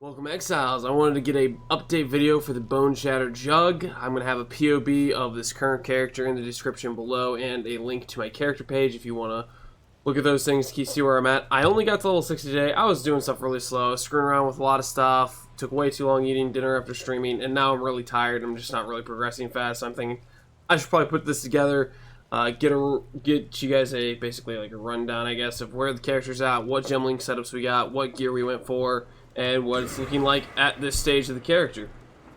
Welcome Exiles. I wanted to get a update video for the Boneshatter Jug. I'm going to have a POV of this current character in the description below and a link to my character page if you want to look at those things to see where I'm at. I only got to level 60 today. I was doing stuff really slow, screwing around with a lot of stuff, took way too long eating dinner after streaming, and now I'm really tired. I'm just not really progressing fast. So I'm thinking I should probably put this together, get you guys basically like a rundown, I guess, of where the character's at, what gem link setups we got, what gear we went for, and what it's looking like at this stage of the character.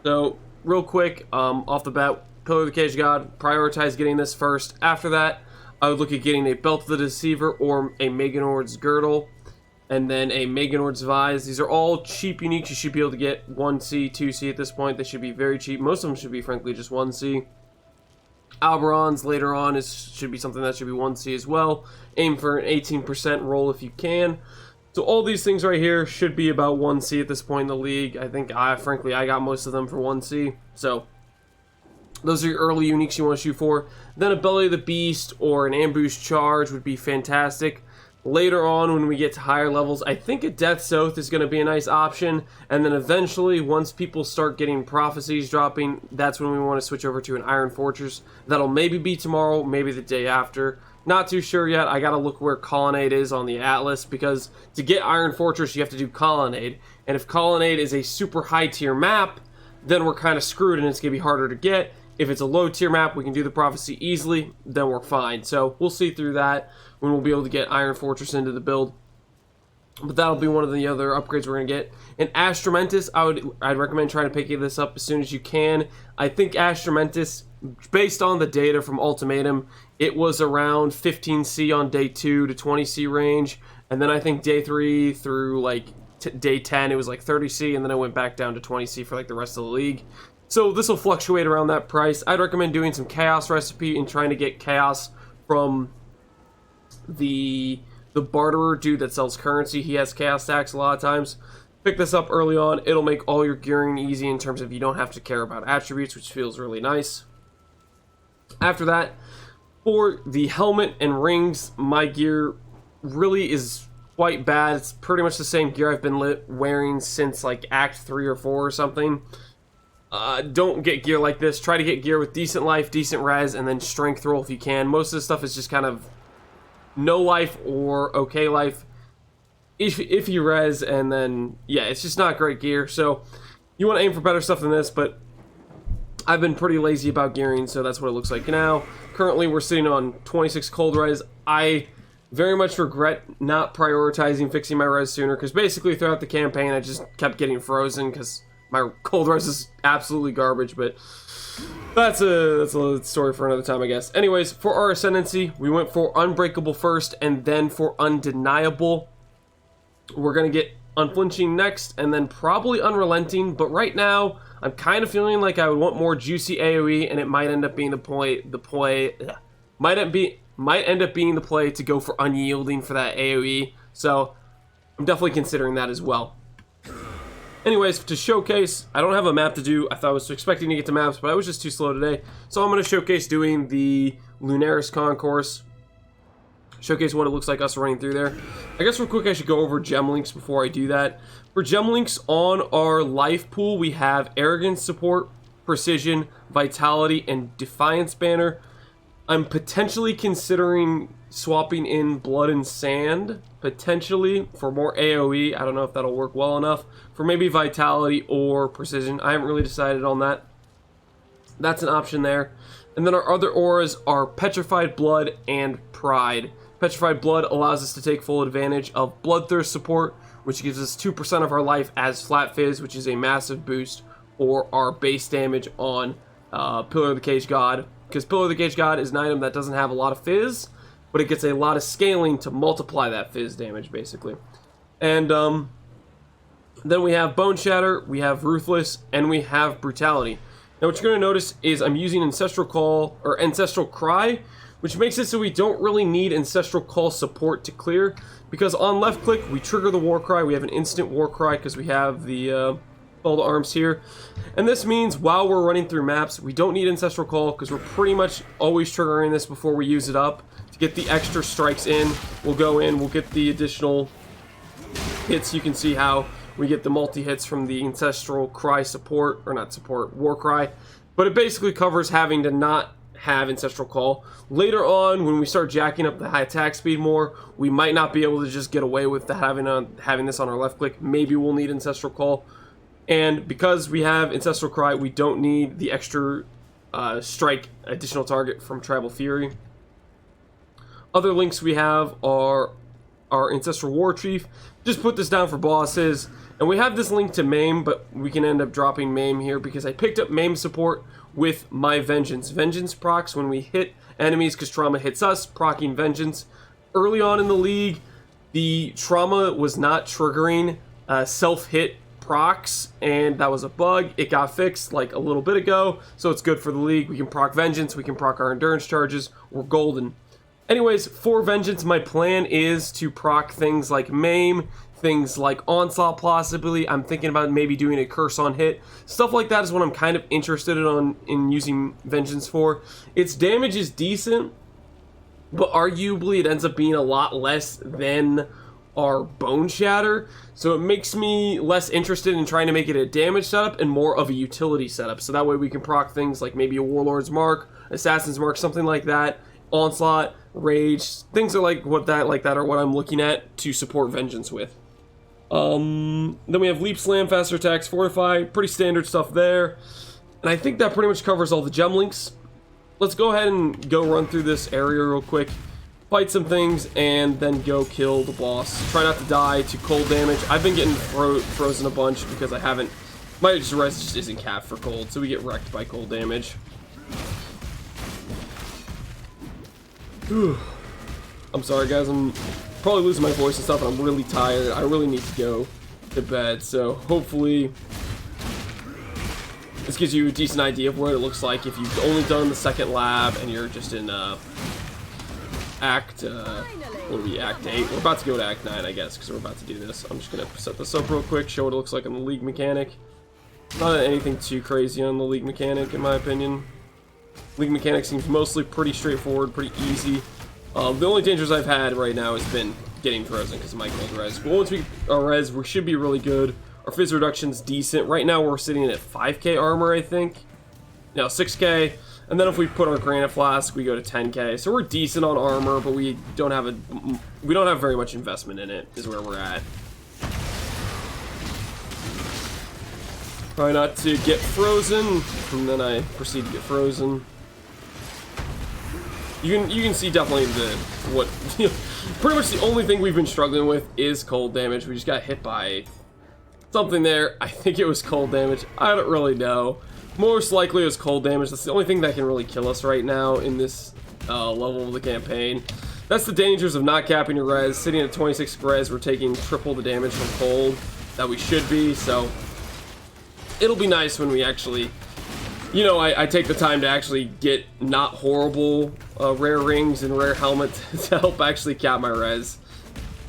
So, real quick, off the bat, Pillar of the Cage God, prioritize getting this first. After that, I would look at getting a Belt of the Deceiver or a Meganord's Girdle, and then a Meganord's Vise. These are all cheap uniques. You should be able to get 1C, 2C at this point. They should be very cheap. Most of them should be, frankly, just 1C. Alberons later on should be something that should be 1C as well. Aim for an 18% roll if you can. So all these things right here should be about 1C at this point in the league. I think, frankly, I got most of them for 1C. So those are your early uniques you want to shoot for. Then a Belly of the Beast or an Ambush Charge would be fantastic. Later on, when we get to higher levels, I think a Death's Oath is going to be a nice option. And then eventually, once people start getting prophecies dropping, that's when we want to switch over to an Iron Fortress. That'll maybe be tomorrow, maybe the day after. Not too sure yet. I gotta look where Colonnade is on the Atlas, because to get Iron Fortress you have to do Colonnade, and if Colonnade is a super high tier map, then we're kind of screwed and it's gonna be harder to get. If it's a low tier map, we can do the prophecy easily, then we're fine. So we'll see through that when we'll be able to get Iron Fortress into the build. But that'll be one of the other upgrades we're gonna get. And Ascendancy, I'd recommend trying to pick this up as soon as you can. I think Ascendancy, based on the data from Ultimatum, it was around 15C on day 2 to 20C range, and then I think day 3 through like day 10 it was like 30C, and then I went back down to 20C for like the rest of the league. So this will fluctuate around that price. I'd recommend doing some Chaos recipe and trying to get Chaos from the barterer dude that sells currency. He has Chaos stacks a lot of times. Pick this up early on. It'll make all your gearing easy in terms of you don't have to care about attributes, which feels really nice. After that, for the helmet and rings, my gear really is quite bad. It's pretty much the same gear I've been wearing since like Act 3 or 4 or something. Don't get gear like this. Try to get gear with decent life, decent res, and then strength roll if you can. Most of the stuff is just kind of no life or okay life. If you res, and then, yeah, it's just not great gear. So you want to aim for better stuff than this, but I've been pretty lazy about gearing, so that's what it looks like now. Currently, we're sitting on 26 cold res. I very much regret not prioritizing fixing my res sooner, because basically throughout the campaign, I just kept getting frozen, because my cold res is absolutely garbage, but that's a story for another time, I guess. Anyways, for our Ascendancy, we went for Unbreakable first, and then for Undeniable. We're going to get Unflinching next, and then probably Unrelenting, but right now, I'm kind of feeling like I would want more juicy AoE, and it might end up being might end up being the play to go for Unyielding for that AoE, so I'm definitely considering that as well. Anyways, to showcase, I don't have a map to do. I thought I was expecting to get to maps, but I was just too slow today, so I'm going to showcase doing the Lunaris concourse. Showcase what it looks like us running through there. I guess real quick I should go over gem links before I do that. For gem links on our life pool, we have Arrogance Support, Precision, Vitality, and Defiance banner. I'm potentially considering swapping in Blood and Sand, potentially, for more AoE. I don't know if that'll work well enough. For maybe Vitality or Precision. I haven't really decided on that. That's an option there. And then our other auras are Petrified Blood and Pride. Petrified Blood allows us to take full advantage of Bloodthirst support, which gives us 2% of our life as Flat Fizz, which is a massive boost for our base damage on Pillar of the Cage God. Because Pillar of the Cage God is an item that doesn't have a lot of Fizz, but it gets a lot of scaling to multiply that Fizz damage, basically. And then we have Boneshatter, we have Ruthless, and we have Brutality. Now what you're going to notice is I'm using Ancestral Call, or Ancestral Cry, which makes it so we don't really need Ancestral Call support to clear, because on left click we trigger the War Cry. We have an instant War Cry because we have the Call to Arms here, and this means while we're running through maps we don't need Ancestral Call, because we're pretty much always triggering this before we use it up to get the extra strikes in. We'll go in, we'll get the additional hits. You can see how We get the multi-hits from the Ancestral Cry support, or not support, War Cry. But it basically covers having to not have Ancestral Call. Later on, when we start jacking up the high attack speed more, we might not be able to just get away with having this on our left click. Maybe we'll need Ancestral Call. And because we have Ancestral Cry, we don't need the extra strike additional target from Tribal Fury. Other links we have are our Ancestral War Chief. Just put this down for bosses. And we have this link to Maim, but we can end up dropping Maim here because I picked up Maim support with my Vengeance. Vengeance procs when we hit enemies because trauma hits us, proccing Vengeance. Early on in the league, the trauma was not triggering self-hit procs, and that was a bug. It got fixed like a little bit ago, so it's good for the league. We can proc Vengeance, we can proc our endurance charges. We're golden. Anyways, for Vengeance, my plan is to proc things like Maim, things like Onslaught possibly. I'm thinking about maybe doing a Curse on Hit. Stuff like that is what I'm kind of interested in using Vengeance for. Its damage is decent, but arguably it ends up being a lot less than our Boneshatter, so it makes me less interested in trying to make it a damage setup and more of a utility setup. So that way we can proc things like maybe a Warlord's Mark, Assassin's Mark, something like that, Onslaught, Rage, things are like that are what I'm looking at to support Vengeance with. Then we have Leap Slam, Faster Attacks, Fortify, pretty standard stuff there. And I think that pretty much covers all the gem links. Let's go ahead and go run through this area real quick, fight some things, and then go kill the boss. Try not to die to cold damage. I've been getting frozen a bunch because I haven't, my res just isn't capped for cold, so we get wrecked by cold damage. I'm sorry guys, I'm probably losing my voice and stuff, and I'm really tired. I really need to go to bed, so hopefully this gives you a decent idea of what it looks like if you've only done the second lab and you're just in Act 8. We're about to go to Act 9, I guess, because we're about to do this. I'm just going to set this up real quick, show what it looks like on the League mechanic. Not anything too crazy on the League mechanic, in my opinion. League mechanic seems mostly pretty straightforward, pretty easy. The only dangers I've had right now has been getting frozen because of my cold res. But once we our res, we should be really good. Our phys reduction's decent. Right now we're sitting at 5k armor, I think. No, 6k. And then if we put our granite flask, we go to 10k. So we're decent on armor, but we don't have very much investment in it, is where we're at. Try not to get frozen, and then I proceed to get frozen. You can see definitely pretty much the only thing we've been struggling with is cold damage. We just got hit by something there. I think it was cold damage. I don't really know. Most likely it was cold damage. That's the only thing that can really kill us right now in this level of the campaign. That's the dangers of not capping your res. Sitting at 26 res, we're taking triple the damage from cold that we should be. So it'll be nice when we actually, you know, I take the time to actually get not horrible rare rings and rare helmet to help actually cap my res,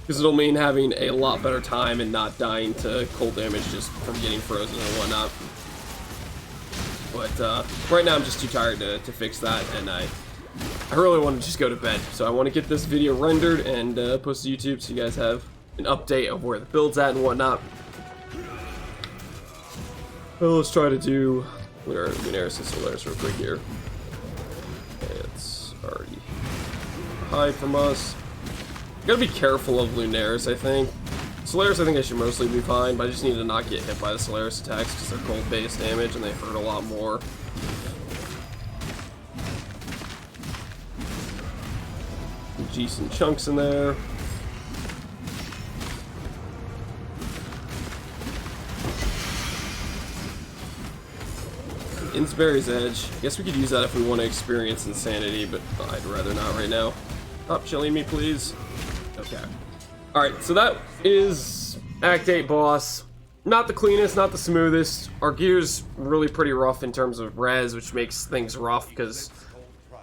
because it'll mean having a lot better time and not dying to cold damage just from getting frozen and whatnot. But right now I'm just too tired to fix that, and I really want to just go to bed. So I want to get this video rendered and post to YouTube so you guys have an update of where the build's at and whatnot. Well, let's try to do Lunaris and Solaris real quick here. It's already hide from us. Gotta be careful of Lunaris, I think. Solaris, I think I should mostly be fine, but I just need to not get hit by the Solaris attacks because they're cold-based damage and they hurt a lot more. Decent chunks in there. Insberry's Edge. I guess we could use that if we want to experience Insanity, but I'd rather not right now. Stop chilling me, please. Okay. Alright, so that is Act 8 boss. Not the cleanest, not the smoothest. Our gear's really pretty rough in terms of res, which makes things rough because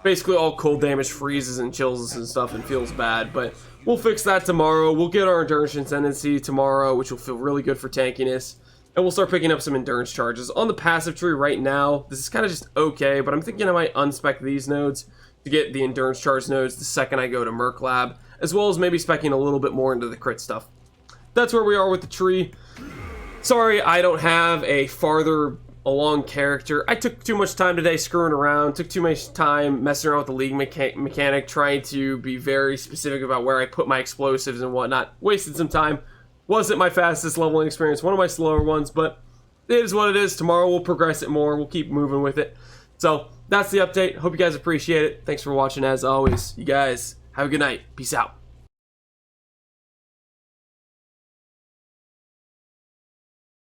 basically all cold damage freezes and chills us and stuff and feels bad. But we'll fix that tomorrow. We'll get our Endurance Ascendancy tomorrow, which will feel really good for tankiness. And we'll start picking up some endurance charges. On the passive tree right now, this is kind of just okay, but I'm thinking I might unspec these nodes to get the endurance charge nodes the second I go to Merc Lab, as well as maybe specking a little bit more into the crit stuff. That's where we are with the tree. Sorry, I don't have a farther along character. I took too much time today screwing around, took too much time messing around with the league mechanic, trying to be very specific about where I put my explosives and whatnot. Wasted some time. Wasn't my fastest leveling experience, one of my slower ones, but it is what it is. Tomorrow we'll progress it more. We'll keep moving with it. So that's the update. Hope you guys appreciate it. Thanks for watching as always. You guys have a good night. Peace out.